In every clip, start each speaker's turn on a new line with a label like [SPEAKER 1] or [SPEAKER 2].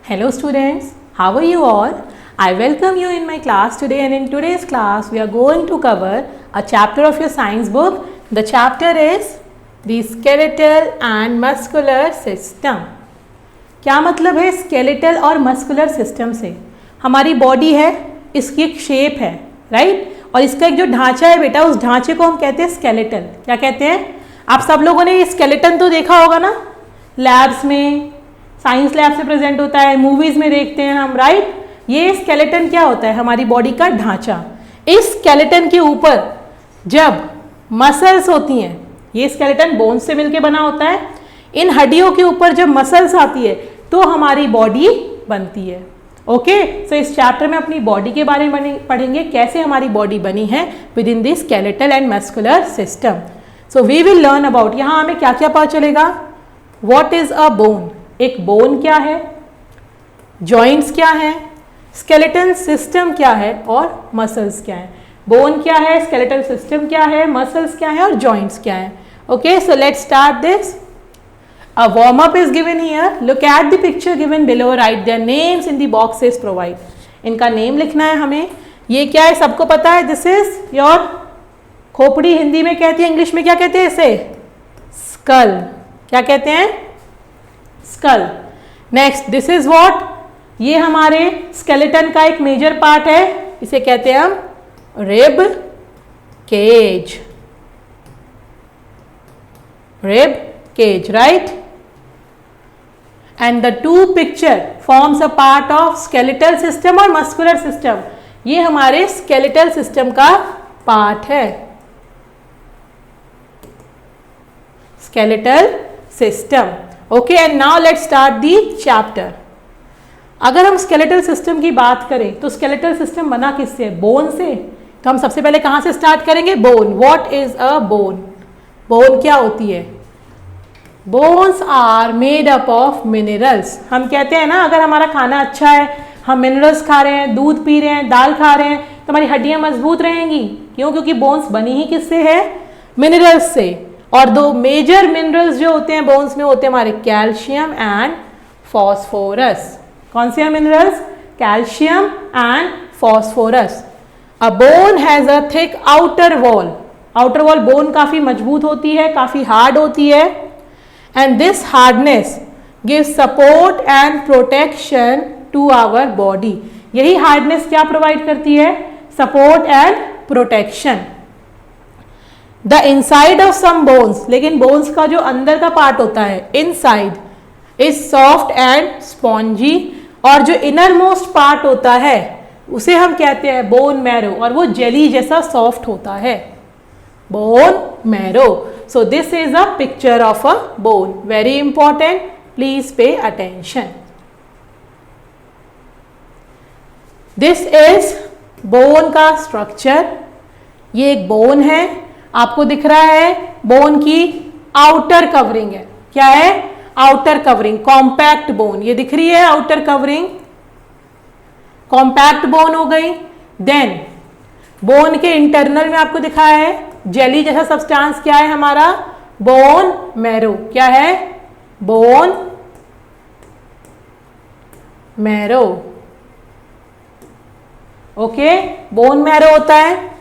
[SPEAKER 1] Hello students, how are you all? I welcome you in my class today, and in today's class we are going to cover a chapter of your science book. The chapter is the skeletal and muscular system. क्या मतलब है skeletal और muscular system से? हमारी body है, इसकी एक shape है, right? और इसका एक जो ढांचा है बेटा, उस ढांचे को हम कहते हैं skeletal. क्या कहते हैं? आप सब लोगों ने ये skeleton तो देखा होगा ना, लैब्स में, साइंस लैब से प्रेजेंट होता है, मूवीज में देखते हैं हम, राइट? ये स्केलेटन क्या होता है? हमारी बॉडी का ढांचा. इस स्केलेटन के ऊपर जब मसल्स होती हैं, ये स्केलेटन बोन से मिलके बना होता है, इन हड्डियों के ऊपर जब मसल्स आती है तो हमारी बॉडी बनती है. ओके, सो इस चैप्टर में अपनी बॉडी के बारे में पढ़ेंगे, कैसे हमारी बॉडी बनी है within this skeletal and muscular system. So we will learn about, यहाँ हमें क्या क्या पता चलेगा. What is a bone? एक बोन क्या है, जॉइंट्स क्या है, स्केलेटल सिस्टम क्या है और मसल्स क्या है. बोन क्या है, स्केलेटल सिस्टम क्या है, मसल्स क्या है और जॉइंट्स क्या है. Okay, so let's start this. A warm up is given here. Look at the picture given below, right their names in the boxes provide. इनका नेम लिखना है हमें. ये क्या है सबको पता है, दिस इज योर खोपड़ी. हिंदी में कहती है, इंग्लिश में क्या कहते हैं इसे? स्कल. क्या कहते हैं? Skull. Next, this is what? ये हमारे स्केलेटन का एक मेजर पार्ट है, इसे कहते हैं हम rib cage. Rib cage, right? And the two picture forms a part of skeletal system और मस्कुलर सिस्टम. ये हमारे स्केलेटल सिस्टम का पार्ट है, skeletal system. Okay, and now let's start the chapter. अगर हम स्केलेटल सिस्टम की बात करें तो स्केलेटल सिस्टम बना किससे? बोन से. तो हम सबसे पहले कहाँ से स्टार्ट करेंगे? Bone. What is a bone? Bone क्या होती है? Bones are made up of minerals. हम कहते हैं ना, अगर हमारा खाना अच्छा है, हम मिनरल्स खा रहे हैं, दूध पी रहे हैं, दाल खा रहे हैं, तो हमारी हड्डियां मजबूत रहेंगी. क्यों? क्योंकि बोन्स बनी ही किससे है? मिनरल्स से. और दो मेजर मिनरल्स जो होते हैं बोन्स में होते हैं हमारे कैल्शियम एंड फॉस्फोरस. कौन से minerals? Calcium and phosphorus. A bone has a thick outer wall. Outer wall bone काफी मजबूत होती है, काफी हार्ड होती है. And this hardness gives support and protection to our body. यही हार्डनेस क्या प्रोवाइड करती है? Support and protection. The inside of some bones, लेकिन बोन्स का जो अंदर का पार्ट होता है, inside, is soft and spongy. और जो इनर मोस्ट पार्ट होता है उसे हम कहते हैं बोन मैरो, और वो जेली जैसा सॉफ्ट होता है, bone marrow. So this is a picture of a bone. Very important, please pay attention. This is bone का स्ट्रक्चर. ये एक बोन है, आपको दिख रहा है. बोन की आउटर कवरिंग है. क्या है? Outer covering. कॉम्पैक्ट बोन, ये दिख रही है आउटर कवरिंग, कॉम्पैक्ट बोन हो गई. देन बोन के इंटरनल में आपको दिखा है जेली जैसा सब्सटेंस. क्या है हमारा? Bone marrow. क्या है? Bone marrow. Okay, bone marrow होता है.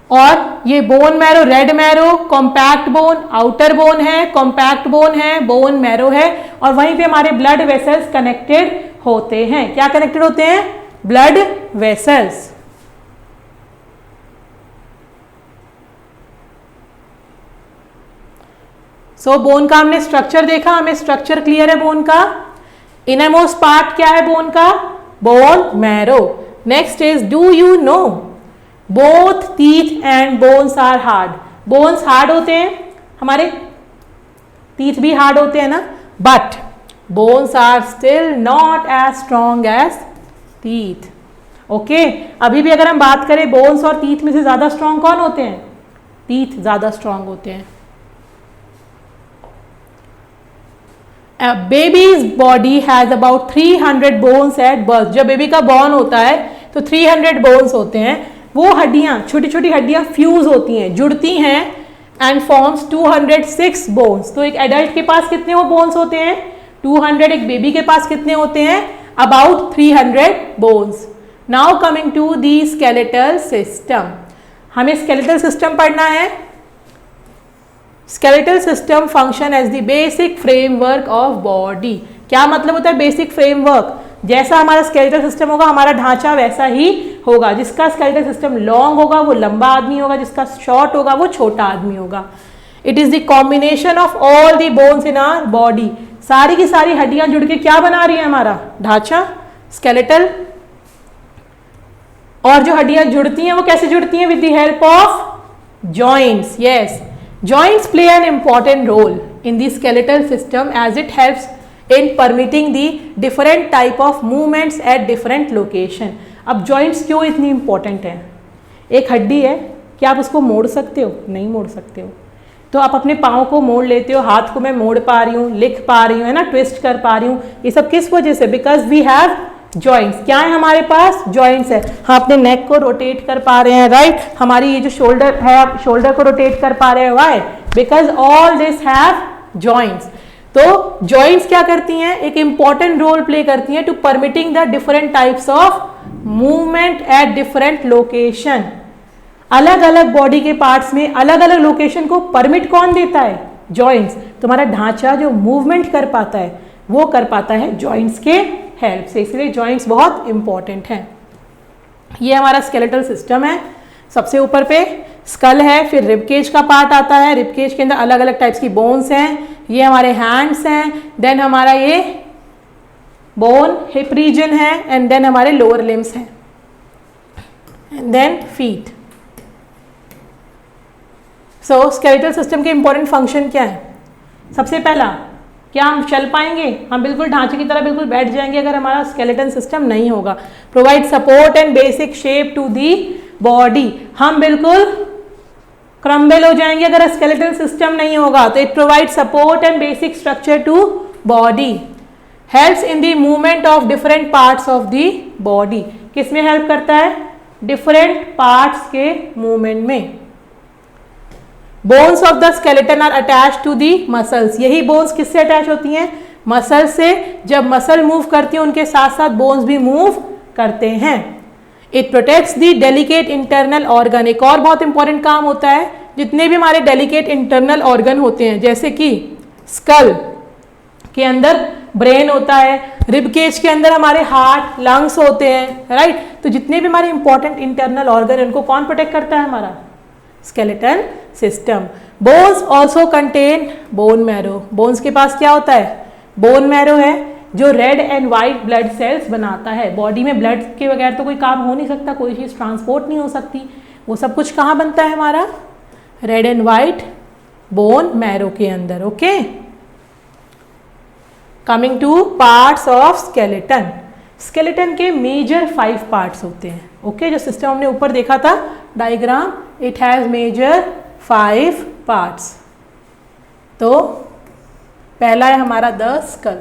[SPEAKER 1] और ये bone marrow, red marrow, compact bone, outer bone है, कॉम्पैक्ट बोन है, बोन मैरो है. और वहीं पे हमारे ब्लड वेसल्स कनेक्टेड होते हैं. क्या कनेक्टेड होते हैं? Blood vessels. सो बोन का हमने स्ट्रक्चर देखा, हमें स्ट्रक्चर क्लियर है बोन का. इनर मोस्ट पार्ट क्या है बोन का? Bone marrow. Next is, do you know both teeth and bones are hard. Bones hard होते हैं, हमारे टीथ भी हार्ड होते हैं ना, but bones are still not as strong as teeth. Okay, अभी भी अगर हम बात करें बोन्स और टीथ में से ज्यादा स्ट्रॉन्ग कौन होते हैं? टीथ ज्यादा स्ट्रॉन्ग होते हैं. A baby's body has about 300 bones at birth. जब बेबी का बॉर्न होता है तो 300 बोन्स होते हैं. वो हड्डियां, छोटी छोटी हड्डियां फ्यूज होती हैं, जुड़ती हैं, एंड फॉर्म्स 206 बोन्स. तो एक एडल्ट के पास कितने वो बोन्स होते हैं? 200, एक बेबी के पास कितने होते हैं? About 300 bones. Now coming to the skeletal system, हमें स्केलेटल सिस्टम पढ़ना है। Skeletal system function as the basic framework of body. क्या मतलब होता है बेसिक फ्रेमवर्क? जैसा हमारा स्केलेटल सिस्टम होगा हमारा ढांचा वैसा ही होगा। जिसका स्केलेटल सिस्टम लॉन्ग होगा वो लंबा आदमी होगा, जिसका शॉर्ट होगा वो छोटा आदमी होगा। It is the combination of all the bones in our body. सारी की सारी हड्डियां जुड़ के क्या बना रही है? हमारा ढांचा, स्केलेटल। और जो हड्डियां जुड़ती हैं वो कैसे जुड़ती हैं? With the help of joints. Yes, joints play an important role in the skeletal system as it helps in permitting the different type of movements at different location। अब joints क्यों इतनी important है? एक हड्डी है, क्या आप उसको मोड़ सकते हो? नहीं मोड़ सकते हो। तो आप अपने पाँव को मोड़ लेते हो, हाथ को मैं मोड़ पा रही हूँ, लिख पा रही हूँ, है ना, ट्विस्ट कर पा रही हूँ। ये सब किस वजह से? Because we have joints. क्या है हमारे पास? जॉइंट्स है। हम अपने नेक को रोटेट कर पा रहे हैं, राइट। हमारी ये जो शोल्डर है, आप शोल्डर को रोटेट कर पा रहे हैं। Why? Because all this have joints. तो जॉइंट्स क्या करती हैं? एक इंपॉर्टेंट रोल प्ले करती हैं to permitting the different types of movement at different location. अलग अलग बॉडी के पार्ट्स में अलग अलग लोकेशन को परमिट कौन देता है? जॉइंट्स। तुम्हारा ढांचा जो मूवमेंट कर पाता है वो कर पाता है जॉइंट्स के हेल्प से, इसलिए जॉइंट्स बहुत इंपॉर्टेंट हैं। ये हमारा स्केलेटल सिस्टम है। सबसे ऊपर पे स्कल है, फिर रिबकेज का पार्ट आता है। रिबकेज के अंदर अलग अलग टाइप्स की बोन्स हैं। ये हमारे हैंड्स हैं, देन हमारा ये बोन हिप रीजन है, एंड देन हमारे लोअर लिम्स हैं, and then feet. So skeletal system के इंपॉर्टेंट फंक्शन क्या है? सबसे पहला, क्या हम चल पाएंगे? हम बिल्कुल ढांचे की तरह बिल्कुल बैठ जाएंगे अगर हमारा स्केलेटन सिस्टम नहीं होगा। Provide support and basic shape to the body. हम बिल्कुल क्रम्बल हो जाएंगे अगर स्केलेटल सिस्टम नहीं होगा। तो it provide support and basic structure to body. Helps in the movement of different parts of the body. किस में हेल्प करता है? डिफरेंट पार्ट्स के मूवमेंट में। Bones of the skeleton are attach to the muscles. यही bones किससे attach होती हैं? मसल से। जब मसल मूव करती है उनके साथ साथ बोन्स भी मूव करते हैं। It protects the delicate internal organ. एक और बहुत इंपॉर्टेंट काम होता है, जितने भी हमारे डेलिकेट इंटरनल ऑर्गन होते हैं, जैसे कि स्कल के अंदर ब्रेन होता है, रिबकेज के अंदर हमारे हार्ट, लंग्स होते हैं, राइट। तो जितने भी हमारे इंपॉर्टेंट इंटरनल ऑर्गन उनको कौन प्रोटेक्ट करता है? हमारा skeletal system. Bones also contain bone marrow. Bones के पास क्या होता है? बोन मैरो है, जो red and white blood sales बनाता है। बॉडी में ब्लड के बगैर तो कोई काम हो नहीं सकता, कोई चीज़ ट्रांसपोर्ट नहीं हो सकती। वो सब कुछ कहाँ बनता है? हमारा red and white bone marrow के अंदर। Okay, coming to parts of skeleton. Skeleton के मेजर 5 पार्ट्स होते हैं। ओके, जो सिस्टम हमने ऊपर देखा था diagram, it has major 5 parts. तो पहला है हमारा द स्कल।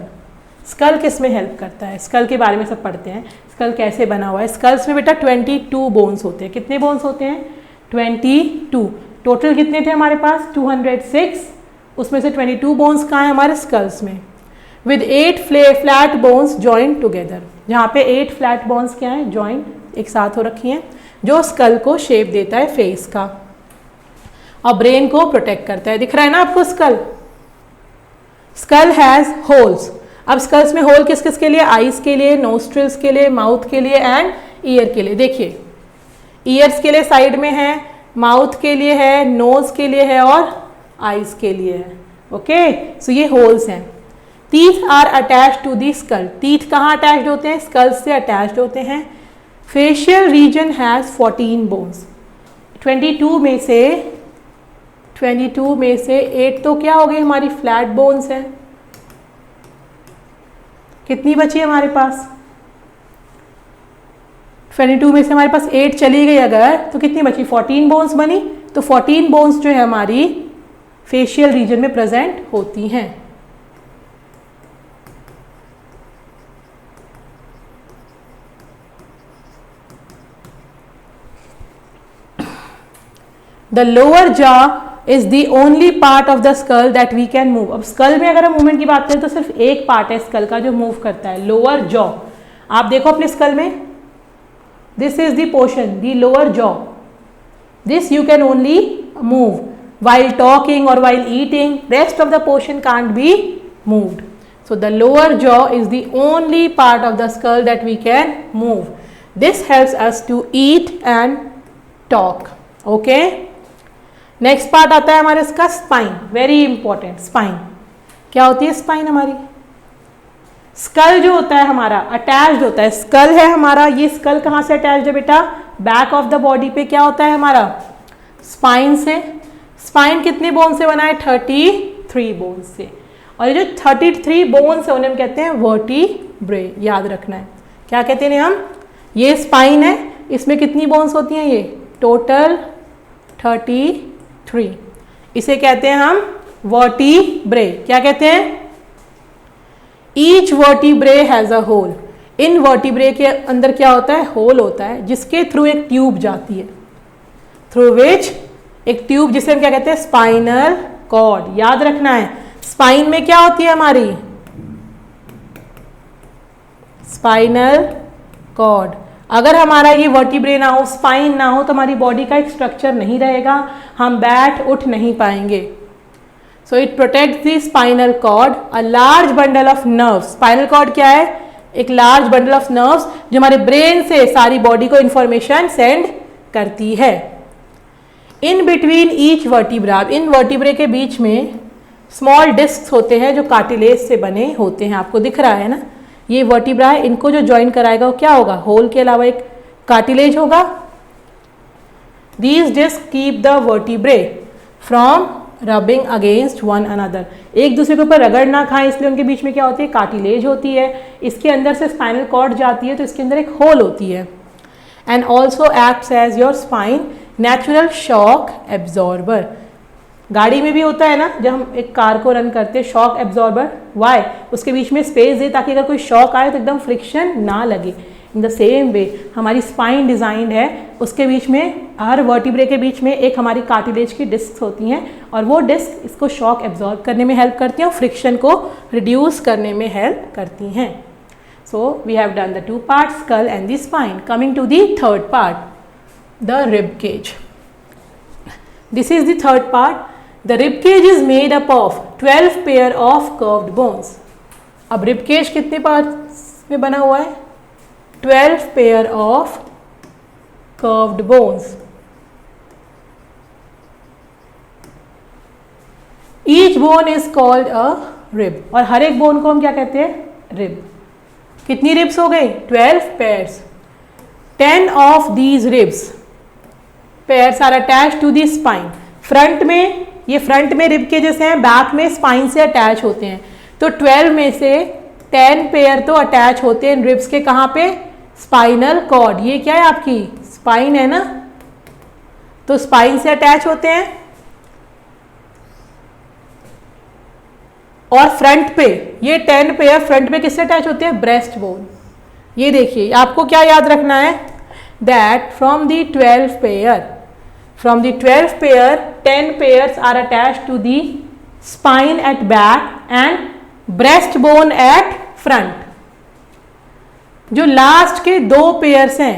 [SPEAKER 1] स्कल किस में हेल्प करता है? स्कल के बारे में सब पढ़ते हैं। स्कल कैसे बना हुआ है? स्कल्स में बेटा 22 बोन्स होते हैं। कितने बोन्स होते हैं? 22। टोटल कितने थे हमारे पास? 206। उसमें से 22 बोन्स कहाँ हैं? हमारे स्कल्स में। With 8 flat bones joint together. जहाँ पे 8 फ्लैट बोन्स क्या हैं? जॉइंट एक साथ हो रखी हैं, जो स्कल को शेप देता है फेस का और ब्रेन को प्रोटेक्ट करता है। दिख रहा है ना आपको स्कल? Skull has holes. अब स्कल्स में होल किस किस के लिए? आईज के लिए, नोस्ट्रिल्स के लिए, माउथ के लिए एंड ईयर के लिए। देखिए, ईयर्स के लिए साइड में है, माउथ के लिए है, नोज के लिए है और आईज के लिए है। ओके, सो ये होल्स हैं। Teeth are attach to the skull. Teeth कहाँ अटैच्ड होते हैं? स्कल से अटैच्ड होते हैं। Facial reason has 14 bones. 22 में से 8 तो क्या हो गई? हमारी फ्लैट बोन्स हैं। कितनी बची हमारे पास? 22 में से हमारे पास 8 चली गई अगर, तो कितनी बची? 14 बोन्स बनी। तो 14 बोन्स जो है हमारी फेशियल रीजन में प्रेजेंट होती हैं। The lower jaw is the only part of the skull that we can move. अब स्कल में अगर हम मूवमेंट की बात करें तो सिर्फ एक पार्ट है स्कल का जो मूव करता है, लोअर जॉ। आप देखो अपने स्कल में, this is the portion, the lower jaw, this you can only move while talking or while eating, rest of the portion can't be moved. So the lower jaw is the only part of the skull that we can move. This helps us to eat and talk. Okay, next part आता है हमारे इसका spine, very important. spine क्या होती है? spine हमारी school जो होता है हमारा अटैच्ड होता है, स्कल है हमारा, ये स्कल कहाँ से अटैच्ड है बेटा? बैक ऑफ द बॉडी पे क्या होता है हमारा? स्पाइन से। स्पाइन कितने बोन से बना है? 33 बोन से। और ये जो 33 बोन्स है उन्हें हम कहते हैं वर्टिब्रे, याद रखना है। क्या कहते हैं हम? ये स्पाइन है, इसमें कितनी बोन्स होती हैं? ये टोटल 33, इसे कहते हैं हम वर्टिब्रे। क्या कहते हैं? Each vertebrae has a hole. इन वर्टिब्रे के अंदर क्या होता है? होल होता है, जिसके थ्रू एक ट्यूब जाती है, थ्रू विच, एक ट्यूब जिसे हम क्या कहते हैं? Spinal cord. याद रखना है, स्पाइन में क्या होती है हमारी? Spinal cord. अगर हमारा ये वर्टिब्रे ना हो, स्पाइन ना हो, तो हमारी बॉडी का एक स्ट्रक्चर नहीं रहेगा, हम बैठ उठ नहीं पाएंगे। So it protects the spinal cord. A large bundle of nerves. Spinal cord क्या है? एक लार्ज बंडल ऑफ नर्व्स जो हमारे ब्रेन से सारी बॉडी को इंफॉर्मेशन सेंड करती है। In between each vertebra, in vertebrae के बीच में स्मॉल डिस्क होते हैं जो कार्टिलेज से बने होते हैं। आपको दिख रहा है ना, ये वर्टिब्रा है, इनको जो ज्वाइन कराएगा वो क्या होगा? होल के अलावा एक कार्टिलेज होगा। These disc keep the vertebrae from rubbing against one another. एक दूसरे के ऊपर रगड़ ना खाएं, इसलिए उनके बीच में क्या होती है? कार्टिलेज होती है। इसके अंदर से स्पाइनल कॉर्ड जाती है, तो इसके अंदर एक होल होती है। And also acts as your spine natural shock absorber. गाड़ी में भी होता है ना, जब हम एक कार को रन करते हैं, शॉक एब्जॉर्बर। वाई? उसके बीच में स्पेस दे ताकि अगर कोई शॉक आए तो एकदम फ्रिक्शन ना लगे। इन द सेम वे हमारी स्पाइन डिजाइंड है, उसके बीच में, हर वर्टिब्रे के बीच में एक हमारी कार्टिलेज की डिस्क होती हैं, और वो डिस्क इसको शॉक एब्जॉर्ब करने में हेल्प करती हैं और फ्रिक्शन को रिड्यूस करने में हेल्प करती हैं। So we have done the 2 parts, skull and the spine. Coming to the third part, the rib cage. This is the third part. The rib cage is made up of 12 pair of curved bones. अब rib cage कितने parts में बना हुआ है? 12 pair of curved bones. Each bone is called a rib. और हर एक bone को हम क्या कहते हैं? rib. कितनी ribs हो गई? 12 pairs. 10 of these ribs pairs are attached to the spine. Front में, ये फ्रंट में रिब के जैसे हैं, बैक में स्पाइन से अटैच होते हैं। तो 12 में से 10 पेयर तो अटैच होते हैं रिब्स के, कहाँ पे? Spinal cord. ये क्या है आपकी? स्पाइन है ना, तो स्पाइन से अटैच होते हैं। और फ्रंट पे ये 10 पेयर फ्रंट पे किससे अटैच होते हैं? Breast bone. ये देखिए, आपको क्या याद रखना है? That from the 12 pair, from the 12 pair, 10 pairs are attached to the spine at back and breastbone at front. जो लास्ट के 2 पेयर्स हैं,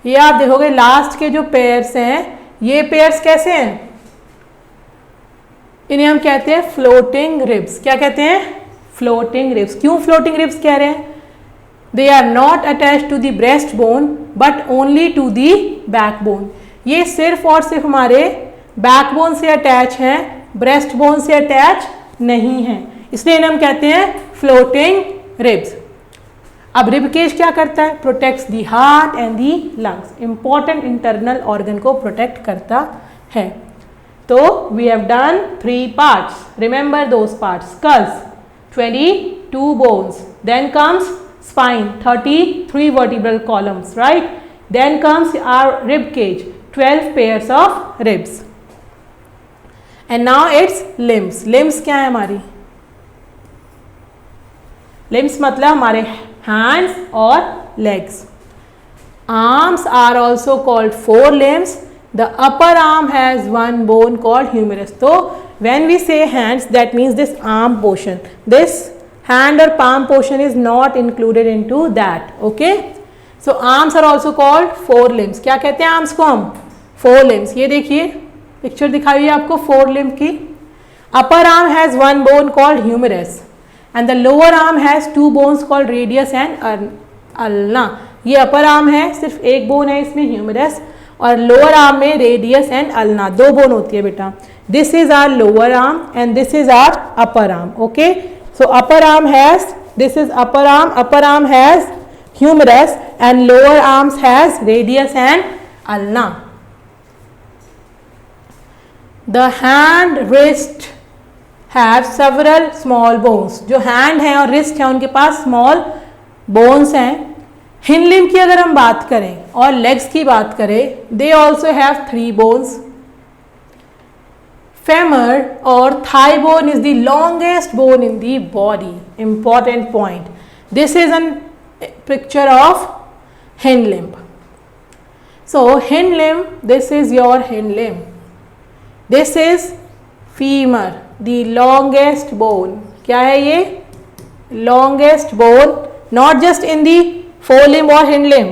[SPEAKER 1] ये आप देखोगे लास्ट के जो पेयर्स हैं, ये पेयर्स कैसे हैं? इन्हें हम कहते हैं फ्लोटिंग रिब्स। क्या कहते हैं? Floating ribs. क्यों फ्लोटिंग रिब्स कह रहे हैं? They are not attached to the breastbone but only to the backbone. ये सिर्फ और सिर्फ हमारे बैकबोन से अटैच हैं, ब्रेस्ट बोन से अटैच नहीं है, इसलिए इन्हें हम कहते हैं फ्लोटिंग रिब्स। अब रिब केज क्या करता है? Protects the heart and the lungs. Important internal organ को प्रोटेक्ट करता है। तो we have done 3 parts, remember those parts. Skulls 22 bones, then comes spine 33 vertebral columns, right? Then comes our rib cage, 12 pairs of ribs. And now it's limbs. Limbs क्या है हमारी? Limbs मतलब हमारे hands और legs. Arms are also called forelimbs, The upper arm has one bone called humerus. So when we say hands, that means this arm portion, this hand or palm portion is not included into that. Okay, so arms are also called forelimbs. क्या कहते हैं arms को हम? Forelimbs. ये देखिए picture दिखाई हुई है आपको forelimb की. Upper arm has one bone called humerus and the lower arm has two bones called radius and ulna. ये अपर आर्म है, सिर्फ एक बोन है इसमें ह्यूमरस, और लोअर आर्म में रेडियस एंड अल्ना, दो बोन होती है बेटा. This is our lower arm and this is our upper arm. Okay, so upper arm has, this is upper arm has humerus and lower arms has radius and ulna. The hand wrist have several small bones. जो hand है और wrist है उनके पास small bones हैं. Hind limb की अगर हम बात करें और लेग्स की बात करें, they also have 3 bones. Femur और thigh bone is the longest bone in the body. Important point. This is an picture of hind limb. So hind limb, this is your hind limb. This is femur, the longest bone. क्या है ये? Longest bone, not just in the forelimb or hind limb,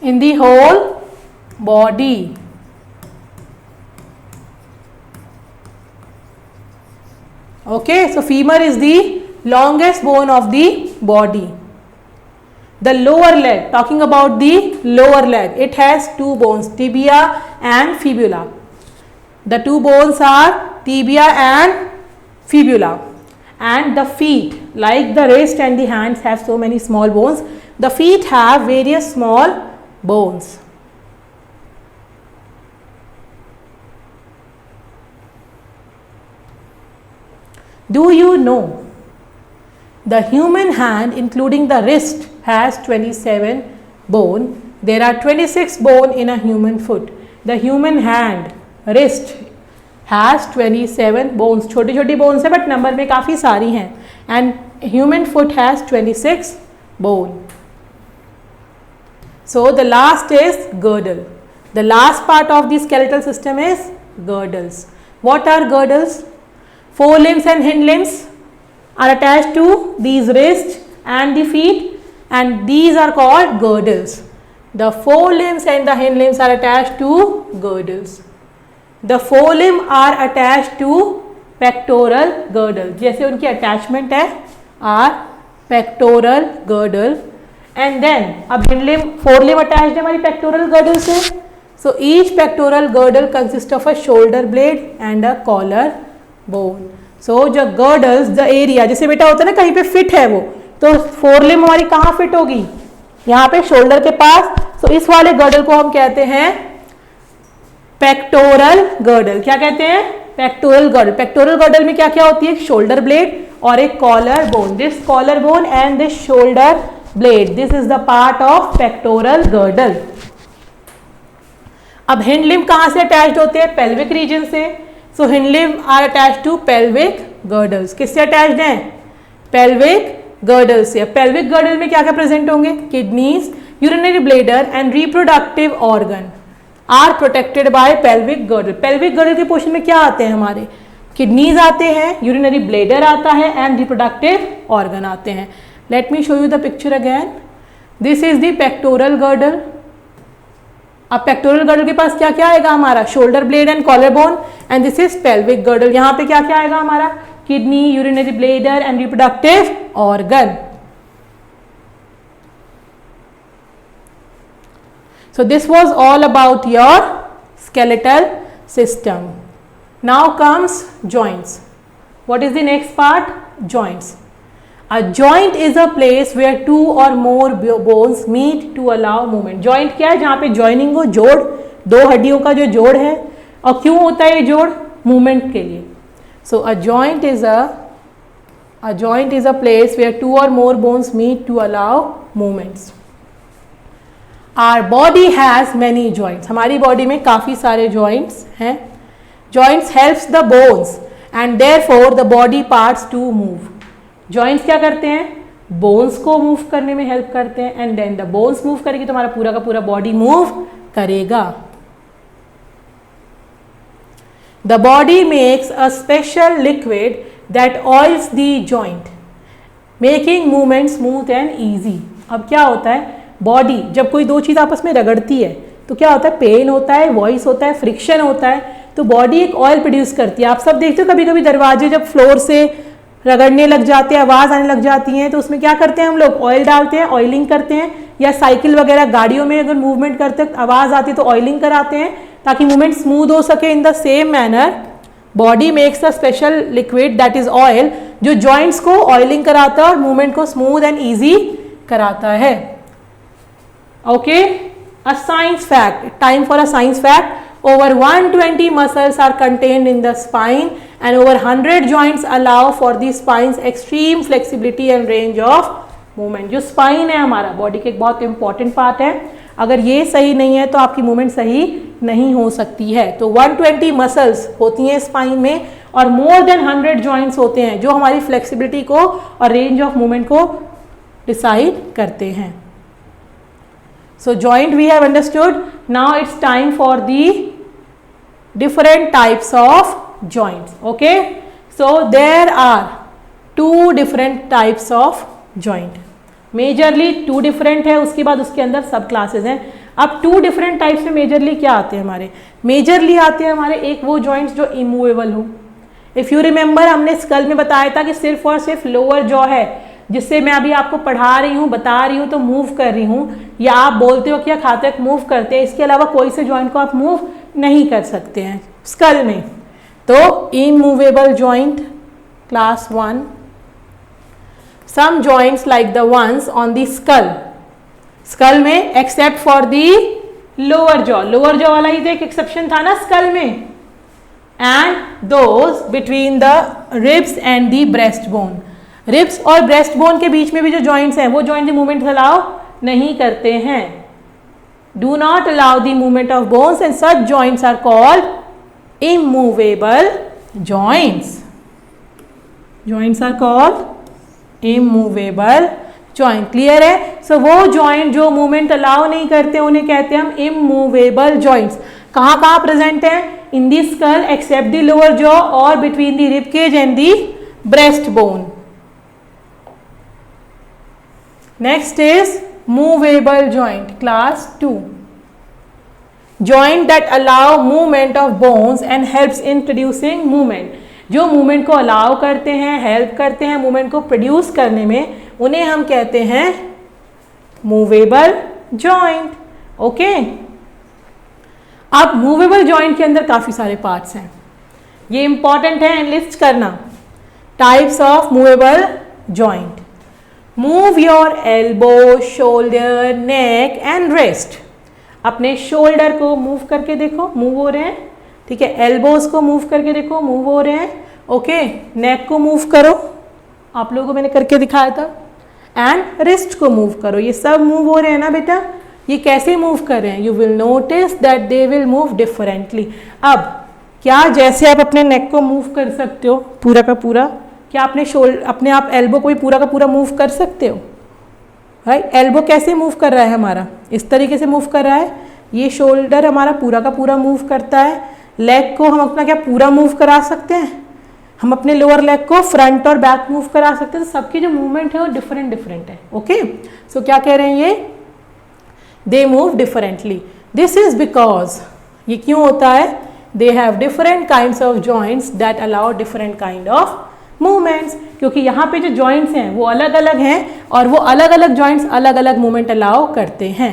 [SPEAKER 1] in the whole body. Okay, so femur is the longest bone of the body. The lower leg, talking about the lower leg, it has 2 bones, tibia and fibula. The 2 bones are tibia and fibula. And the feet, like the wrist and the hands, have so many small bones. The feet have various small bones. Do you know the human hand, including the wrist, has 27 bone. There are 26 bone in a human foot. The human hand, wrist has 27 bones. छोटी छोटी bones है but number में काफ़ी सारी हैं. And human foot has 26 bone. So the last is girdle. The last part of the skeletal system is girdles. What are girdles? Forelimbs and hind limbs are attached to these wrists and the feet, and these are called girdles. The forelimbs and the hind limbs are attached to girdles. The forelimb are attached to pectoral girdle. जैसे उनकी attachment है are pectoral girdle. And then अब hind limb, forelimb attached है हमारी pectoral girdle से. So each pectoral girdle consists of a shoulder blade and a collar bone. So जो girdles, the area, जैसे बेटा होता है ना कहीं पे fit है वो, तो forelimb हमारी कहाँ fit होगी? यहाँ पे shoulder के पास. So इस वाले girdle को हम कहते हैं pectoral girdle. क्या कहते हैं? Pectoral girdle. Pectoral girdle में क्या क्या होती है? shoulder blade और एक collar bone. This collar bone and this shoulder blade, this is the part of pectoral girdle. अब हिंड लिम्ब कहाँ से अटैच्ड होते हैं? पेल्विक रीजन से. So hind limb are attached to pelvic girdles. किससे attached हैं? पेल्विक गर्डल से. Pelvic girdle में क्या क्या प्रेजेंट होंगे? Kidneys, urinary bladder and reproductive organ are protected by pelvic girdle. Pelvic girdle के पोर्शन में क्या आते हैं हमारे? किडनीज आते हैं, यूरिनरी ब्लेडर आता है एंड रिप्रोडक्टिव ऑर्गन आते हैं. Let me show you the picture again. This is the pectoral girdle. अब pectoral girdle के पास क्या क्या आएगा हमारा? Shoulder blade and collar bone. And this is pelvic girdle. यहाँ पे क्या क्या आएगा हमारा? Kidney, urinary bladder and reproductive organ. So this was all about your skeletal system. Now comes joints. What is the next part? Joints. A joint is a place where 2 or more bones meet to allow movement. Joint क्या है? जहाँ पे joining हो, जोड़, दो हड्डियों का जो जोड़ है. और क्यों होता है ये जोड़? मूवमेंट के लिए. So a joint is a place where 2 or more bones meet to allow movements. Our body has many joints. हमारी बॉडी में काफ़ी सारे joints हैं. Joints helps the bones and therefore the body parts to move. Joints क्या करते हैं? Bones को move करने में हेल्प करते हैं. And then the bones move करेगी तो हमारा पूरा का पूरा बॉडी मूव करेगा. The body makes a special liquid that oils the joint making movement smooth and easy. अब क्या होता है, बॉडी जब कोई दो चीज़ आपस में रगड़ती है तो क्या होता है, पेन होता है, वॉइस होता है, फ्रिक्शन होता है, तो बॉडी एक ऑयल प्रोड्यूस करती है। आप सब देखते हो कभी कभी दरवाजे जब फ्लोर से रगड़ने लग जाते हैं, आवाज़ आने लग जाती है, तो उसमें क्या करते हैं हम लोग, ऑयल डालते हैं, ऑयलिंग करते हैं, या साइकिल वगैरह गाड़ियों में अगर मूवमेंट करते हैं आवाज़ आती है तो ऑयलिंग कराते हैं ताकि मूवमेंट स्मूथ हो सके। In the same manner body makes a special liquid that is oil, जो जॉइंट्स को ऑयलिंग कराता है और मूवमेंट को स्मूथ एंड ईजी कराता है। Okay, a science fact, time for a science fact. Over 120 muscles are contained in the spine and over 100 joints allow for the spine's extreme flexibility and range of movement. जो spine है हमारा body के एक बहुत important part है, अगर ये सही नहीं है तो आपकी मूवमेंट सही नहीं हो सकती है। तो 120 मसल्स होती हैं स्पाइन में और मोर देन 100 जॉइंट्स होते हैं जो हमारी फ्लेक्सिबिलिटी को और रेंज ऑफ मूवमेंट को डिसाइड करते हैं। So joint we have understood. Now it's time for the different types of joints. Okay, so there are two different types of joint. Majorly two different है, उसके बाद उसके अंदर सब क्लासेस हैं। अब two different types में मेजरली क्या आते हैं हमारे, मेजरली आते हैं हमारे एक वो joints जो इमूवेबल हो। इफ़ यू रिमेंबर हमने स्कल में बताया था कि सिर्फ और सिर्फ लोअर जॉ है जिससे मैं अभी आपको पढ़ा रही हूँ, बता रही हूँ तो मूव कर रही हूँ, या आप बोलते हो कि खाते वक्त मूव करते हैं, इसके अलावा कोई से जॉइंट को आप मूव नहीं कर सकते हैं स्कल में। तो immovable joint class 1, some joints like the ones on the skull, skull में except for the lower jaw वाला ही तो एक एक्सेप्शन था ना स्कल में, and those between the ribs and the breast bone. Ribs और ब्रेस्ट बोन के बीच में भी जो जॉइंट्स हैं वो जॉइंट मूवमेंट अलाउ नहीं करते हैं। Do not allow the movement of bones and such joints are called immovable joints. Joints are called immovable joint. Clear है? सो वो जॉइंट जो मूवमेंट अलाउ नहीं करते उन्हें कहते हैं हम इमूवेबल जॉइंट्स। कहाँ कहाँ प्रेजेंट है? In the skull except the lower jaw और between the rib cage and the breast bone. Next is movable joint class 2, joint that allow movement of bones and helps in producing movement। जो movement को allow करते हैं, help करते हैं movement को produce करने में, उन्हें हम कहते हैं मूवेबल जॉइंट। ओके, अब मूवेबल जॉइंट के अंदर काफ़ी सारे पार्ट्स हैं, ये इंपॉर्टेंट है लिस्ट करना। Types of movable joint, move your elbow, shoulder, neck and rest. अपने शोल्डर को मूव करके देखो, मूव हो रहे हैं, ठीक है। एल्बोज को मूव करके देखो, मूव हो रहे हैं, ओके। नेक को मूव करो, आप लोगों को मैंने करके दिखाया था, एंड रिस्ट को मूव करो। ये सब मूव हो रहे हैं ना बेटा? ये कैसे मूव कर रहे हैं? You will notice that they will move differently. अब क्या जैसे आप अपने नेक को मूव कर सकते हो पूरा का पूरा, क्या अपने आप एल्बो को भी पूरा का पूरा मूव कर सकते हो? राइट, एल्बो कैसे मूव कर रहा है हमारा? इस तरीके से मूव कर रहा है। ये शोल्डर हमारा पूरा का पूरा मूव करता है। लेग को हम अपना क्या पूरा मूव करा सकते हैं? हम अपने लोअर लेग को फ्रंट और बैक मूव करा सकते हैं। तो सबकी जो मूवमेंट है वो डिफरेंट डिफरेंट है। ओके, सो क्या कह रहे हैं ये? They move differently. This is because, ये क्यों होता है? They have different kinds of joints that allow different kind of movements. क्योंकि यहाँ पे जो जॉइंट्स हैं वो अलग अलग हैं और वो अलग अलग जॉइंट्स अलग अलग मूवमेंट अलाउ करते हैं।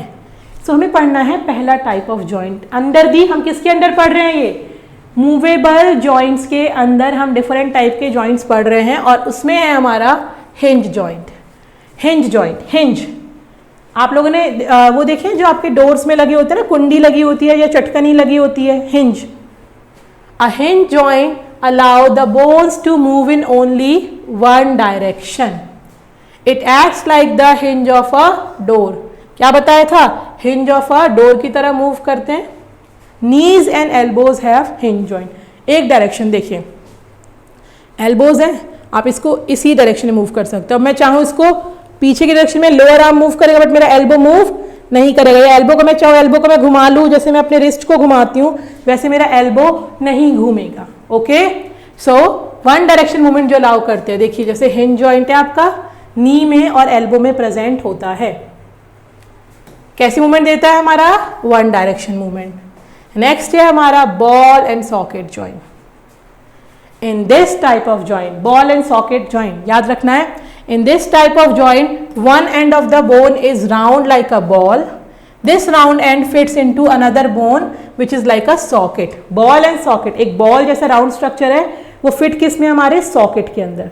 [SPEAKER 1] सो हमें पढ़ना है पहला type of joint. Under the हम किसके अंडर पढ़ रहे हैं? ये मूवेबल जॉइंट्स के अंदर हम डिफरेंट टाइप के जॉइंट्स पढ़ रहे हैं और उसमें है हमारा hinge joint. Hinge joint, hinge आप लोगों ने वो देखे जो आपके डोर्स में लगे होते हैं ना, कुंडी लगी होती है या चटकनी लगी होती है, hinge. A hinge joint allow the bones to move in only one direction. It acts like the hinge of a door. क्या बताया था? hinge of a door की तरह मूव करते हैं। knees and elbows have hinge joint। एक direction देखिए, elbows है, आप इसको इसी डायरेक्शन में मूव कर सकते हो। अब मैं चाहूँ इसको पीछे की डायरेक्शन में लोअर आर्म मूव करेगा बट मेरा एल्बो मूव नहीं करेगा। ये एल्बो को मैं चाहूँ एल्बो को मैं घुमा लूँ, जैसे मैं अपने रिस्ट को घुमाती हूँ वैसे मेरा एल्बो नहीं घूमेगा। Okay, so one direction movement जो अलाउ करते हैं, देखिए जैसे हिंज जॉइंट है आपका, नी में और एल्बो में प्रेजेंट होता है। कैसी मूवमेंट देता है हमारा? One direction movement. नेक्स्ट है हमारा ball and socket joint. In this type of joint, ball and socket joint याद रखना है, in this type of joint one end of the bone is round like a ball. This round end fits into another bone which is like a socket. Ball and socket, एक ball जैसा round structure है, वो fit किस में? हमारे socket के अंदर।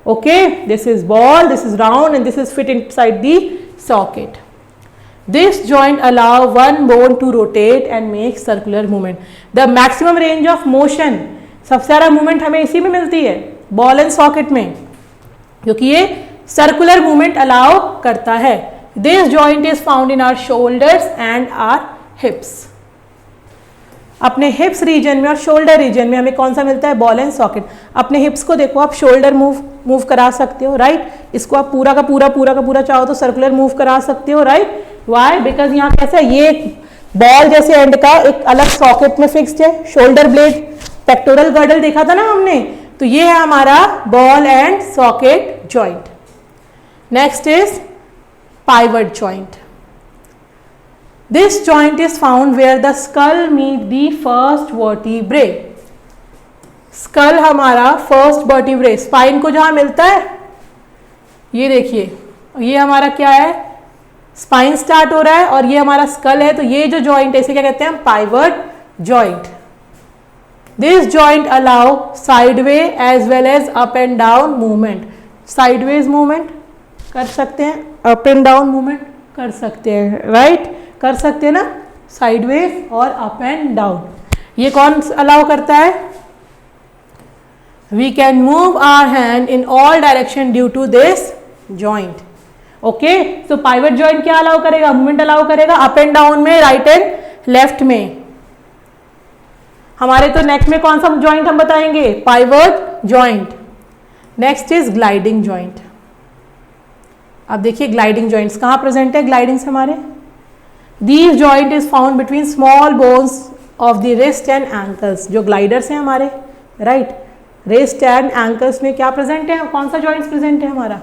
[SPEAKER 1] Okay, this is ball, this is round and this is fit inside the socket. This joint allow one bone to rotate and make circular movement. The maximum range of motion, सबसे ज़्यादा movement हमें इसी में मिलती है, ball and socket में, क्योंकि ये सर्कुलर मूवमेंट अलाउ करता है। This joint is found in our shoulders and our hips. अपने हिप्स रीजन में और शोल्डर रीजन में हमें कौन सा मिलता है? Ball and socket. अपने हिप्स को देखो, आप शोल्डर मूव करा सकते हो, राइट। इसको आप पूरा का पूरा चाहो तो सर्कुलर मूव करा सकते हो, राइट। वाई? बिकॉज यहाँ कैसा है, ये बॉल जैसे एंड का एक अलग सॉकेट में फिक्स्ड है। शोल्डर ब्लेड, पेक्टोरल गर्डल देखा था ना हमने, तो ये है हमारा ball and socket joint. Next is pivot joint. This joint is found where the skull meet the first vertebrae. Skull हमारा first vertebrae, spine को जहाँ मिलता है, ये देखिए, ये हमारा क्या है? spine start हो रहा है और ये हमारा skull है, तो ये जो joint है इसे क्या कहते हैं हम? pivot joint. This joint allow sideway as well as up and down movement. Sideways movement कर सकते हैं, अप एंड डाउन मूवमेंट कर सकते हैं, राइट, कर सकते हैं ना, साइडवेज और अप एंड डाउन। ये कौन अलाउ करता है? We can move our hand in all direction due to this joint. Okay, तो पाइवट जॉइंट क्या अलाउ करेगा? मूवमेंट अलाउ करेगा अप एंड डाउन में, राइट एंड लेफ्ट में। हमारे तो नेक में कौन सा जॉइंट हम बताएंगे? Pivot joint. Next is gliding joint. अब देखिए ग्लाइडिंग जॉइंट्स कहाँ प्रेजेंट है? ग्लाइडिंग्स हमारे, these joint is found between small bones of the wrist and ankles. जो ग्लाइडर्स हैं हमारे, राइट, रिस्ट एंड एंकल्स में क्या प्रेजेंट है? कौन सा जॉइंट्स प्रेजेंट है हमारा?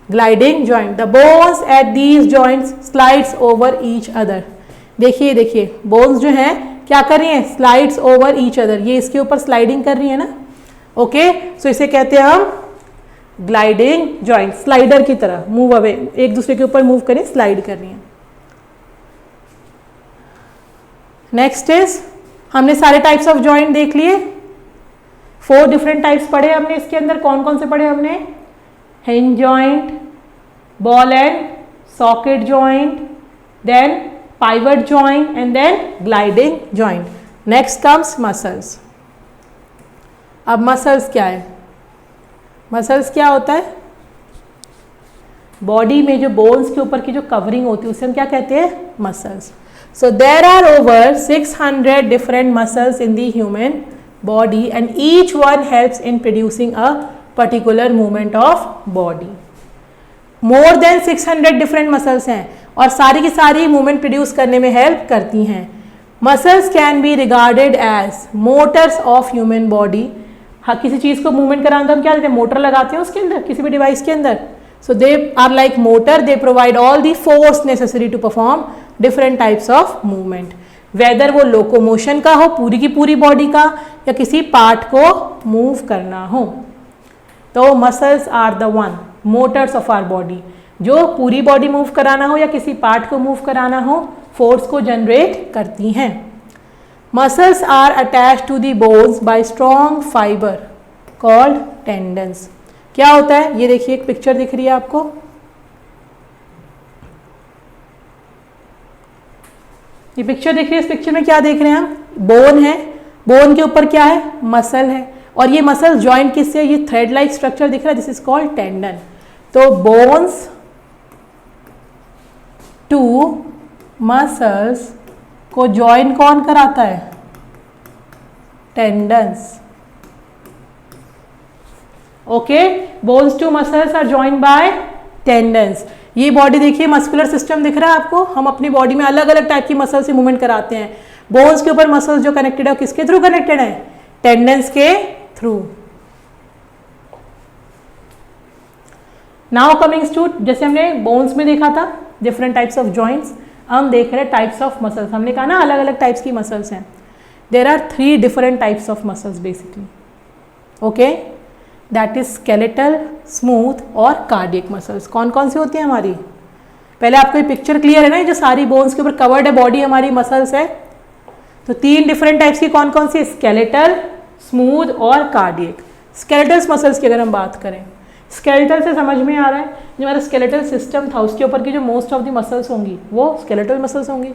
[SPEAKER 1] Gliding joint. The bones at these joints slides over each other. देखिए बोन्स जो हैं क्या कर रही हैं? Slides over each other. ये इसके ऊपर स्लाइडिंग कर रही है ना। ओके, सो इसे कहते हैं हम ग्लाइडिंग जॉइंट। स्लाइडर की तरह मूव अवे, एक दूसरे के ऊपर मूव करें, स्लाइड कर रही है। नेक्स्ट इज, हमने सारे टाइप्स ऑफ जॉइंट देख लिए, 4 डिफरेंट टाइप्स पढ़े हमने। इसके अंदर कौन कौन से पढ़े हमने? Hinge joint, ball and socket joint, then pivot joint and then gliding joint. Next comes muscles. अब मसल्स क्या है? मसल्स क्या होता है? बॉडी में जो बोन्स के ऊपर की जो कवरिंग होती है उसे हम क्या कहते हैं? Muscles. So there are over 600 different muscles in the human body and each one helps in producing a particular movement of body. More than 600 different muscles हैं और सारी की सारी मूवमेंट प्रोड्यूस करने में हेल्प करती हैं। Muscles can be regarded as motors of human body. हाँ, किसी चीज़ को मूवमेंट कराना तो हम क्या देते हैं? मोटर लगाते हैं उसके अंदर, किसी भी डिवाइस के अंदर। So they are like motor, they provide all the force necessary to perform different types of movement, whether वो लोकोमोशन का हो, पूरी की पूरी बॉडी का, या किसी पार्ट को मूव करना हो। तो muscles are the one motors of our body, जो पूरी बॉडी मूव कराना हो या किसी पार्ट को मूव कराना हो, फोर्स को जनरेट करती हैं। Muscles are attached to the bones by strong fibre called tendons. क्या होता है? ये देखिए एक पिक्चर दिख रही है आपको, ये पिक्चर दिख रही है। इस पिक्चर में क्या देख रहे हैं हम? बोन है, बोन के ऊपर क्या है? मसल है, और ये मसल ज्वाइंट किससे? ये थ्रेड लाइक स्ट्रक्चर दिख रहा है, दिस इज कॉल्ड टेंडन। तो बोन्स टू मसल्स को ज्वाइन कौन कराता है? Tendons. Okay, bones to muscles are joined by tendons. ये बॉडी देखिए, मस्कुलर सिस्टम दिख रहा है आपको, हम अपनी बॉडी में अलग अलग टाइप की मसल से मूवमेंट कराते हैं। बोन्स के ऊपर मसल्स जो कनेक्टेड है किसके थ्रू कनेक्टेड है? टेंडन्स के थ्रू। नाउ कमिंग्स टू, जैसे हमने बोन्स में देखा था डिफरेंट टाइप्स ऑफ जॉइंट्स, हम देख रहे हैं टाइप्स ऑफ मसल्स। हमने कहा ना अलग अलग टाइप्स की मसल्स हैं। There are 3 different types of muscles basically, okay, that is skeletal, smooth और कार्डियक मसल्स। कौन कौन सी होती है हमारी? पहले आपको ये पिक्चर क्लियर है ना, जो सारी बोन्स के ऊपर कवर्ड है बॉडी हमारी मसल्स है। तो 3 डिफरेंट टाइप्स की कौन कौन सी? स्केलेटल, स्मूथ और कार्डियक। स्केलेटल मसल्स की अगर हम बात करें, स्केलेटल से समझ में आ रहा है जो हमारा स्केलेटल सिस्टम था उसके ऊपर की जो मोस्ट ऑफ द मसल्स होंगी वो स्केलेटल मसल्स होंगी।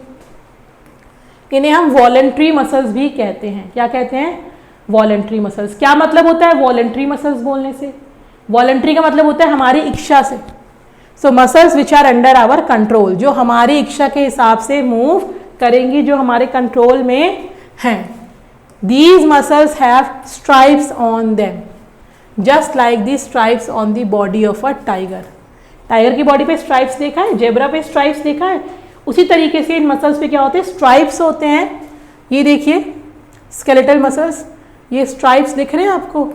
[SPEAKER 1] इन्हें हम वॉलेंट्री मसल्स भी कहते हैं। क्या कहते हैं? Voluntary muscles. क्या मतलब होता है वॉलेंट्री मसल्स बोलने से? वॉलेंट्री का मतलब होता है हमारी इच्छा से। So muscles which are under our control, जो हमारी इच्छा के हिसाब से मूव करेंगी, जो हमारे कंट्रोल में हैं। These muscles have stripes on them just like the stripes on the body of a tiger. Tiger की बॉडी पे स्ट्राइप्स देखा है, जेब्रा पे स्ट्राइप्स देखा है, उसी तरीके से इन मसल्स पे क्या होते हैं? स्ट्राइप्स होते हैं। ये देखिए स्केलेटल मसल्स, ये स्ट्राइप्स दिख रहे हैं आपको,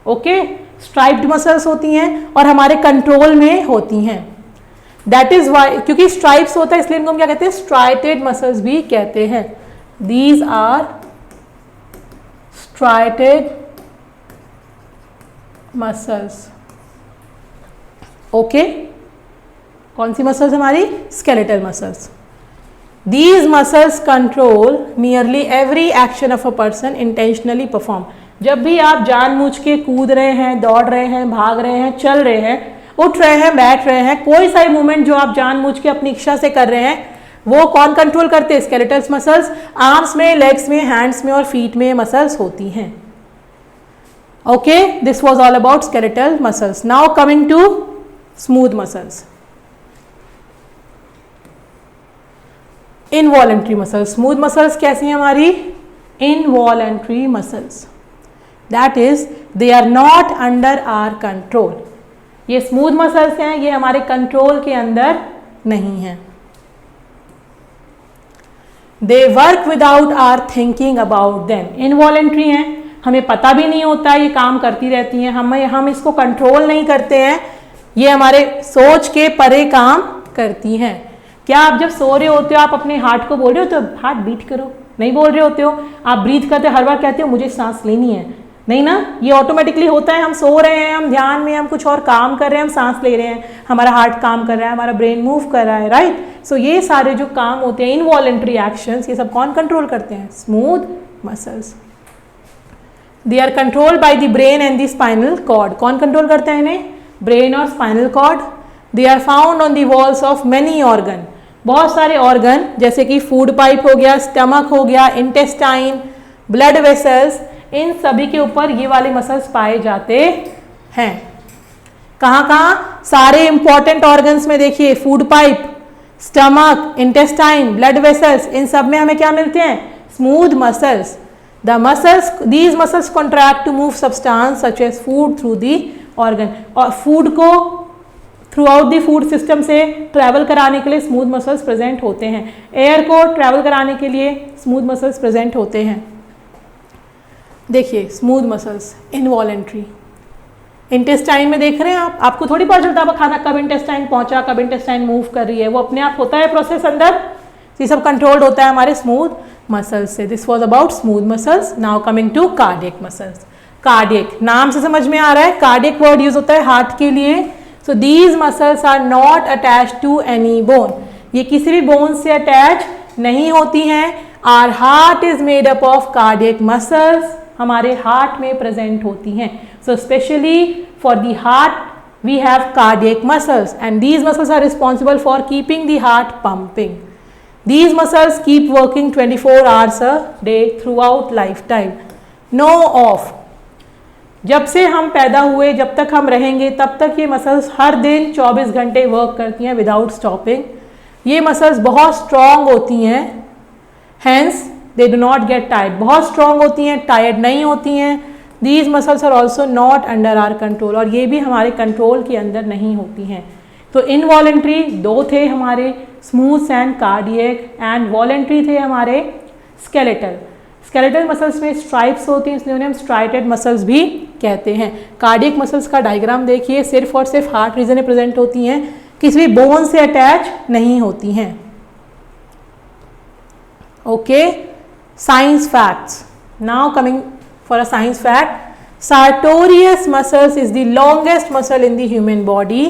[SPEAKER 1] ओके, स्ट्राइप्ड मसल्स होती हैं और हमारे कंट्रोल में होती हैं। दैट इज वाई, क्योंकि स्ट्राइप्स होता है इसलिए इनको हम क्या कहते हैं? स्ट्राइटेड मसल्स भी कहते हैं। These are striated muscles, okay. कौन सी मसल्स हमारी? Skeletal muscles. These muscles control nearly every action of a person intentionally perform। जब भी आप जानबूझ के कूद रहे हैं, दौड़ रहे हैं, भाग रहे हैं, चल रहे हैं, उठ रहे हैं, बैठ रहे हैं, कोई सा मूवमेंट जो आप जानबूझ के अपनी इच्छा से कर रहे हैं, वो कौन कंट्रोल करते हैं? Skeletal muscles. आर्म्स में, लेग्स में, हैंड्स में और फीट में मसल्स होती हैं, okay. This was all about skeletal muscles. Now coming to smooth muscles. Involuntary muscles. Smooth muscles कैसी हैं हमारी? Involuntary muscles, that is they are not under our control. ये स्मूथ मसल्स हैं, ये हमारे कंट्रोल के अंदर नहीं हैं। They work without our thinking about them. Involuntary हैं, हमें पता भी नहीं होता, ये काम करती रहती हैं, हम इसको कंट्रोल नहीं करते हैं, ये हमारे सोच के परे काम करती हैं। क्या आप जब सो रहे होते हो आप अपने हार्ट को बोल रहे हो तो हार्ट बीट करो? नहीं बोल रहे होते हो। आप ब्रीथ करते हो, हर बार कहते हो मुझे सांस लेनी है, नहीं ना, ये ऑटोमेटिकली होता है। हम सो रहे हैं, हम ध्यान में, हम कुछ और काम कर रहे हैं, हम सांस ले रहे हैं, हमारा हार्ट काम कर रहा है, हमारा ब्रेन मूव कर रहा है, राइट। सो ये सारे जो काम होते हैं इनवॉलेंट्री एक्शंस, ये सब कौन कंट्रोल करते हैं? Smooth muscles. They are controlled by the brain and the spinal cord. कौन कंट्रोल करता है इन्हें? ब्रेन और spinal cord. They are found on the walls of many organ. बहुत सारे ऑर्गन जैसे कि फूड पाइप हो गया, स्टमक हो गया, इंटेस्टाइन, ब्लड वेसल्स, इन सभी के ऊपर ये वाले मसल्स पाए जाते हैं। कहाँ कहाँ? सारे इंपॉर्टेंट ऑर्गन्स में देखिए, food pipe, stomach, intestine, blood vessels, इन सब में हमें क्या मिलते हैं? Smooth muscles. The muscles, these muscles contract to move substance such as food through the organ. और फूड को throughout the food system से ट्रैवल कराने के लिए स्मूथ मसल्स प्रेजेंट होते हैं। एयर को ट्रैवल कराने के लिए स्मूथ मसल्स प्रेजेंट होते हैं। देखिए स्मूथ मसल्स इनवॉलेंट्री। इंटेस्टाइन में देख रहे हैं आप, आपको थोड़ी पता चलता है खाना कब इंटेस्टाइन पहुंचा, कब इंटेस्टाइन मूव कर रही है, वो अपने आप होता है प्रोसेस अंदर। ये सब कंट्रोल्ड होता है हमारे स्मूथ मसल्स से। This was about smooth muscles. Now coming to cardiac muscles. Cardiac नाम से समझ में आ रहा है, कार्डियक वर्ड यूज होता है हार्ट के लिए। So these muscles are not attach to any bone. ये किसी भी बोन से अटैच नहीं होती हैं। Our heart is made up of cardiac muscles. हमारे हार्ट में प्रेजेंट होती हैं। So specially for the heart we have cardiac muscles and these muscles are responsible for keeping the heart pumping. These muscles keep working 24 hours a day throughout lifetime. No off. जब से हम पैदा हुए जब तक हम रहेंगे तब तक ये मसल्स हर दिन 24 घंटे वर्क करती हैं विदाउट स्टॉपिंग। ये मसल्स बहुत स्ट्रॉन्ग होती हैं, hence they do not get tired. बहुत स्ट्रॉन्ग होती हैं, टायर्ड नहीं होती हैं। These muscles are also not under our control, और ये भी हमारे कंट्रोल के अंदर नहीं होती हैं। तो इनवॉलेंट्री दो थे हमारे, smooth and cardiac, and voluntary थे हमारे स्केलेटल। स्केलेटल मसल्स में स्ट्राइप्स होती हैं, इसलिए उन्हें हम स्ट्राइटेड मसल्स भी कहते हैं। कार्डियक मसल्स का डायग्राम देखिए, सिर्फ और सिर्फ हार्ट रीजन में प्रेजेंट होती हैं, किसी भी बोन से अटैच नहीं होती हैं। Okay, science facts. Now coming for a science fact, sartorius muscles is the longest muscle in the human body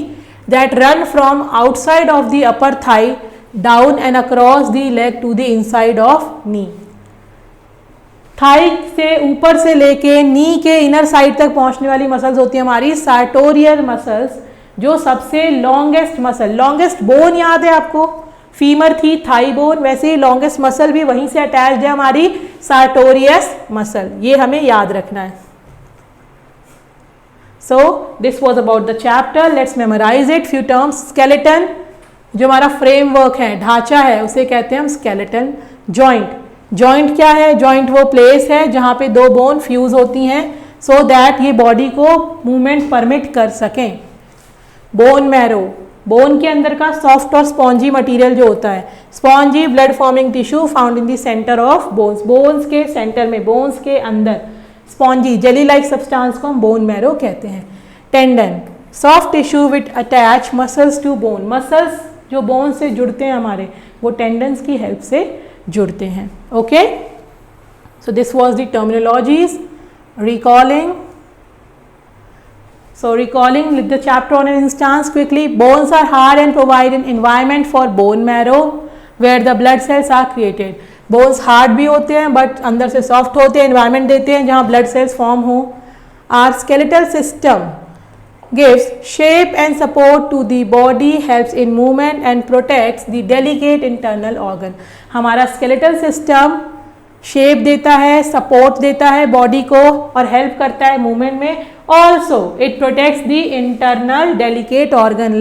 [SPEAKER 1] that run from outside of the upper thigh down and across the leg to the inside of knee। Thigh से ऊपर से लेके नी के inner side तक पहुंचने वाली muscles होती है हमारी sartorial मसल्स, जो सबसे लॉन्गेस्ट मसल, लॉन्गेस्ट बोन याद है आपको, फीमर थी थाई बोन, वैसे ही लॉन्गेस्ट मसल भी वहीं से अटैच्ड है हमारी sartorius मसल, ये हमें याद रखना है। So this was about the chapter. Let's memorize it. Few terms. Skeleton, जो हमारा फ्रेमवर्क है, ढांचा है, उसे कहते हैं हम स्केलेटन। जॉइंट, जॉइंट क्या है? जॉइंट वो प्लेस है जहाँ पे दो बोन फ्यूज होती हैं सो दैट ये बॉडी को मूवमेंट परमिट कर सकें। बोन मैरो, बोन के अंदर का सॉफ्ट और स्पॉन्जी मटेरियल जो होता है, spongy blood forming tissue found in the centre of bones, bones के सेंटर में, बोन्स के अंदर स्पॉन्जी जेली लाइक सब्सटेंस को हम बोन मैरो कहते हैं। Tendon, soft tissue which attach muscles to bone, muscles जो बोन से जुड़ते हैं हमारे, वो टेंडन्स की हेल्प से जुड़ते हैं। Okay, so this was the terminologies. Recalling, so recalling the chapter on an instance quickly, bones are hard and provide an environment for bone marrow where the blood cells are created। Bones hard भी होते हैं but अंदर से soft होते हैं, environment देते हैं जहाँ ब्लड सेल्स फॉर्म हो। Our skeletal system gives shape and support to the body, helps in movement and protects the delicate internal organ. हमारा स्केलेटल सिस्टम शेप देता है, सपोर्ट देता है बॉडी को और हेल्प करता है मूवमेंट में। Also it protects the internal delicate organ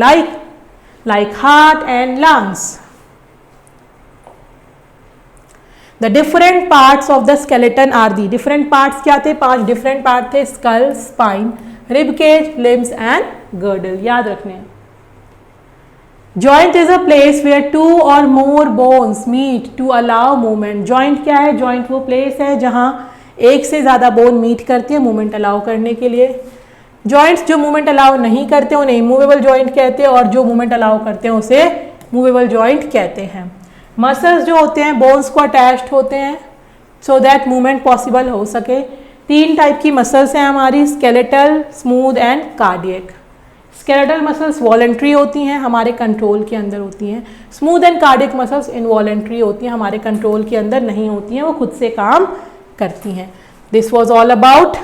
[SPEAKER 1] like heart and lungs. The different parts of the skeleton are the, different parts क्या थे? 5 डिफरेंट पार्ट थे, skull, spine, rib cage, limbs and girdle, याद रखने हैं। Joint is a place where 2 और more bones meet to allow movement. Joint क्या है? Joint वो प्लेस है जहां एक से ज्यादा बोन मीट करती है मूवमेंट अलाउ करने के लिए। जॉइंट्स जो मूवमेंट अलाउ नहीं करते उन्हें इमूवेबल जॉइंट कहते हैं, और जो मूवमेंट अलाउ करते हैं उसे मूवेबल जॉइंट कहते हैं। मसल्स जो होते हैं बोन्स को अटैच्ड होते हैं सो दैट मूवमेंट पॉसिबल हो सके। 3 टाइप की मसल्स हैं हमारी, skeletal, smooth and cardiac. Skeletal muscles voluntary होती हैं, हमारे कंट्रोल के अंदर होती हैं। Smooth and cardiac muscles involuntary होती हैं, हमारे कंट्रोल के अंदर नहीं होती हैं, वो खुद से काम करती हैं। This was all about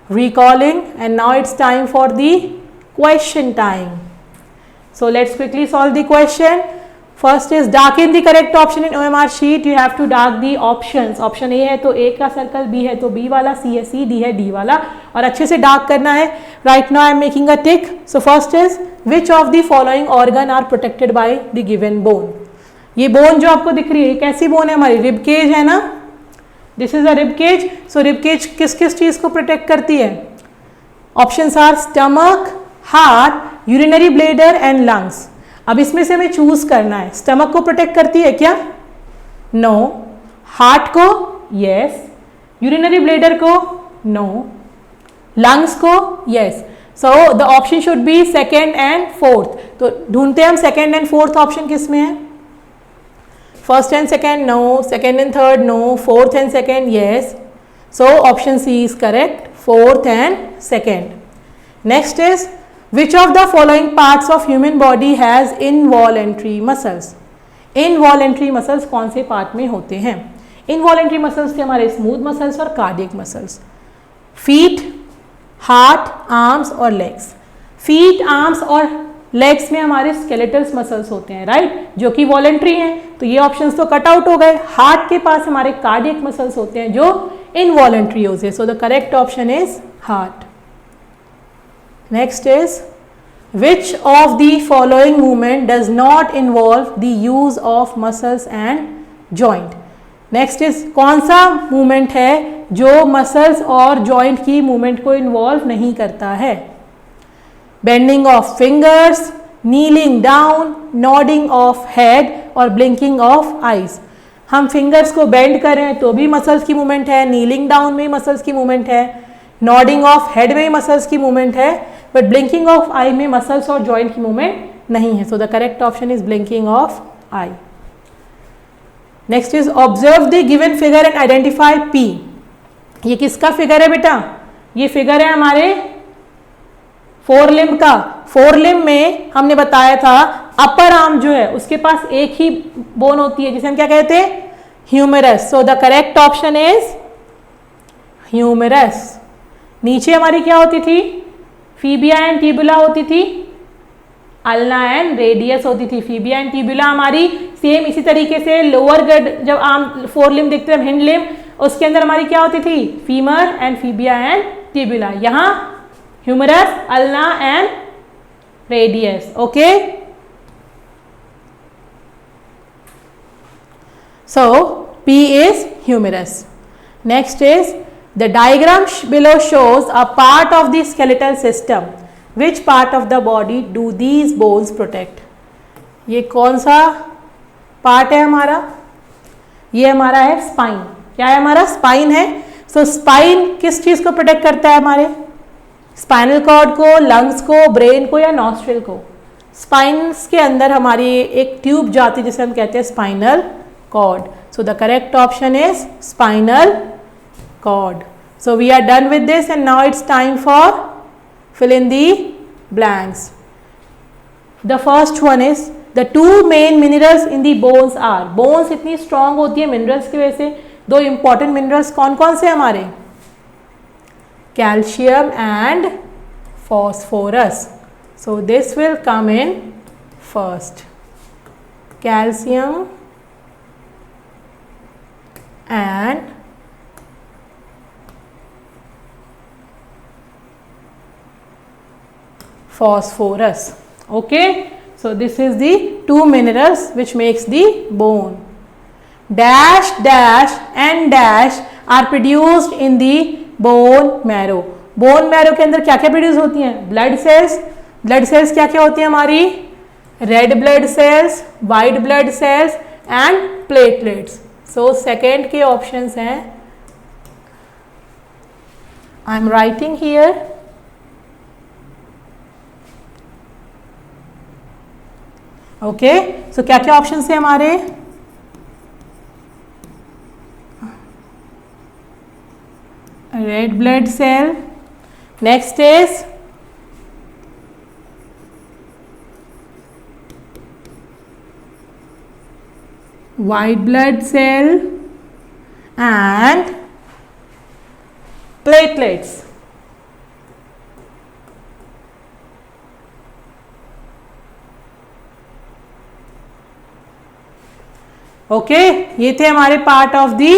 [SPEAKER 1] recalling and now it's time for the question time. So let's quickly solve the question. First is darken the correct option in OMR sheet. You have to dark the options. Option A है तो ए का circle, B है तो B वाला, सी है सी, D है D वाला, और अच्छे से डार्क करना है। Right now I am making a tick. So first is which of the following organ are protected by the given bone. ये बोन जो आपको दिख रही है कैसी बोन है? हमारी रिब केज है ना, this is a rib cage. So rib cage किस किस चीज को प्रोटेक्ट करती है? Options are stomach, heart, urinary bladder and lungs. अब इसमें से हमें चूज करना है। स्टमक को प्रोटेक्ट करती है क्या? नो। हार्ट को? यस। यूरिनरी ब्लैडर को? नो। लंग्स को? Yes. So the option should be second and fourth. तो ढूंढते हैं हम सेकेंड एंड फोर्थ ऑप्शन किस में है। First and second no, second and third no, fourth and second yes. So option C is correct, fourth and second. Next is which of the following parts of human body has involuntary muscles। involuntary muscles कौन से part में होते हैं? involuntary muscles थे हमारे smooth muscles और cardiac muscles. Feet, heart, arms और legs. Feet, arms और लेग्स में हमारे स्केलेटल्स मसल्स होते हैं, राइट, जो कि वॉलेंट्री हैं, तो ये ऑप्शंस तो कट आउट हो गए। हार्ट के पास हमारे कार्डियक मसल्स होते हैं जो इनवॉलेंट्री होते हैं। सो the correct option is heart. Next is which of the following movement does not involve the use of muscles and joint। Next is कौन सा movement है जो मसल्स और जॉइंट की मूवमेंट को इन्वॉल्व नहीं करता है। Bending of fingers, kneeling down, nodding of head और ब्लिंकिंग ऑफ आईज। हम फिंगर्स को बेंड करें तो भी मसल्स की मूवमेंट है, नीलिंग डाउन में मसल्स की मूवमेंट है, नॉडिंग ऑफ हेड में मसल्स की मूवमेंट है, बट ब्लिंकिंग ऑफ आई में मसल्स और जॉइंट की मूवमेंट नहीं है। सो the correct option is blinking of I. Next is observe the given figure and identify P. ये किसका फिगर है बेटा? ये फिगर है हमारे फोर लिम्ब का। फोर लिम्ब में हमने बताया था अपर आर्म जो है उसके पास एक ही बोन होती है जिसे हम क्या कहते हैं? Humerus. So the correct option is humerus. नीचे हमारी क्या होती थी? फीबिया एंड टिबुला होती थी, अल्ना एंड रेडियस होती थी। फीबिया एंड टिबुला हमारी सेम इसी तरीके से लोअर गट जब आर्म फोर लिम्ब देखते हैं हिंड लिम्ब, उसके अंदर हमारी क्या होती थी? Femur and fibula and tibia. यहाँ humerus, ulna and radius. Okay, so P is humerus. Next is the diagram below shows a part of the skeletal system. Which part of the body do these bones protect? ये कौन सा part है हमारा? ये हमारा है spine. क्या है हमारा? स्पाइन है। सो स्पाइन किस चीज को प्रोटेक्ट करता है? हमारे स्पाइनल कॉर्ड को, लंग्स को, ब्रेन को या नॉस्ट्रिल को? स्पाइन्स के अंदर हमारी एक ट्यूब जाती है जिसे हम कहते हैं spinal cord. So the correct option is spinal cord. So we are done with this and now it's time for fill in the blanks. The first one is the two main minerals in the bones are. Bones इतनी strong होती है minerals की वजह से। दो important minerals कौन कौन से हमारे? Calcium and phosphorus. So this will come in first. Calcium and phosphorus. Okay, so this is the two minerals which makes the bone. Dash, dash and dash are produced in the bone marrow. Bone marrow के अंदर क्या क्या produce होती हैं? Blood cells. Blood cells क्या क्या होती हैं हमारी? Red blood cells, white blood cells and platelets. So second के ऑप्शंस हैं, I am writing here, okay. So क्या क्या ऑप्शंस हैं हमारे? Red blood cell, next is white blood cell and platelets. Okay, ये थे हमारे part of the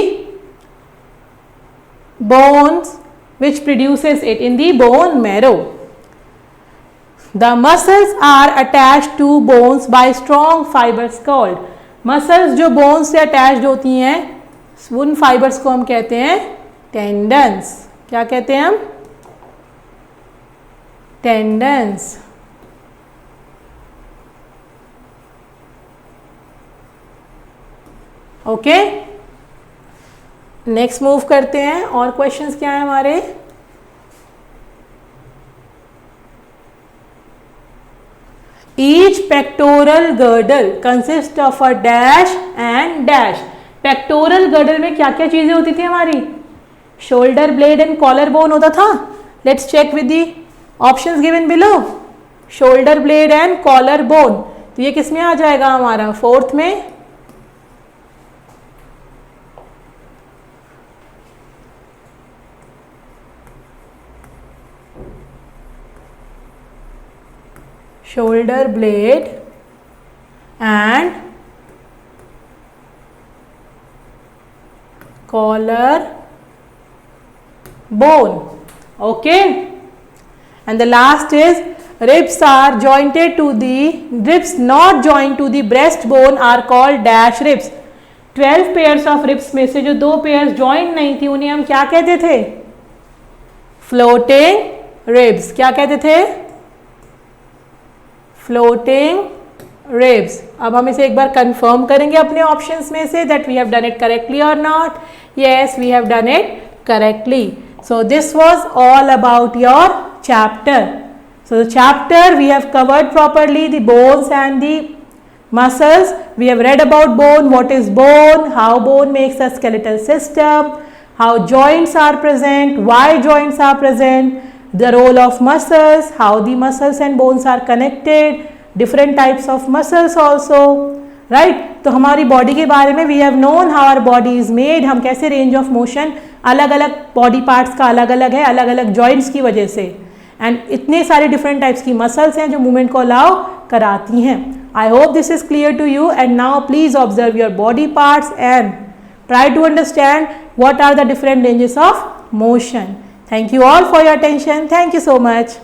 [SPEAKER 1] bones which produces it in the bone marrow. The muscles are attached to bones by strong fibers called. Muscles जो bones से attached होती हैं उन fibres को हम कहते हैं टेंडन्स। क्या कहते हैं हम? टेंडन्स। ओके, नेक्स्ट मूव करते हैं। और क्वेश्चंस क्या है हमारे? Each pectoral girdle consists of a dash and dash. Pectoral girdle में क्या क्या चीजें होती थी हमारी? Shoulder blade and collar bone होता था। Let's check with the options given below. Shoulder blade and collar bone. तो ये किस में आ जाएगा हमारा? फोर्थ में। shoulder blade and collar bone. Okay, and the last is ribs are jointed to the ribs not joined to the breastbone are called dash ribs. 12 pairs of ribs में से जो 2 पेयर्स ज्वाइंट नहीं थी उन्हें हम क्या कहते थे? Floating ribs. क्या कहते थे? Floating ribs. अब हम इसे एक बार कंफर्म करेंगे अपने ऑप्शंस में से that we have done it correctly और not. Yes, we have done it correctly. So this was all about your chapter. So the chapter we have covered properly the bones and the muscles. We have read about bone, what is bone, how bone makes a skeletal system, how joints are present, why joints are present, the role of muscles, how the muscles and bones are connected, different types of muscles also, right? तो हमारी body के बारे में we have known how our body is made, हम कैसे range of motion अलग अलग body parts का अलग अलग है, अलग अलग जॉइंट्स की वजह से, एंड इतने सारे डिफरेंट टाइप्स की मसल्स हैं जो मूवमेंट को अलाउ कराती हैं. I hope this is clear to you and now please observe your body parts and try to understand what are the different ranges of motion. Thank you all for your attention. Thank you so much.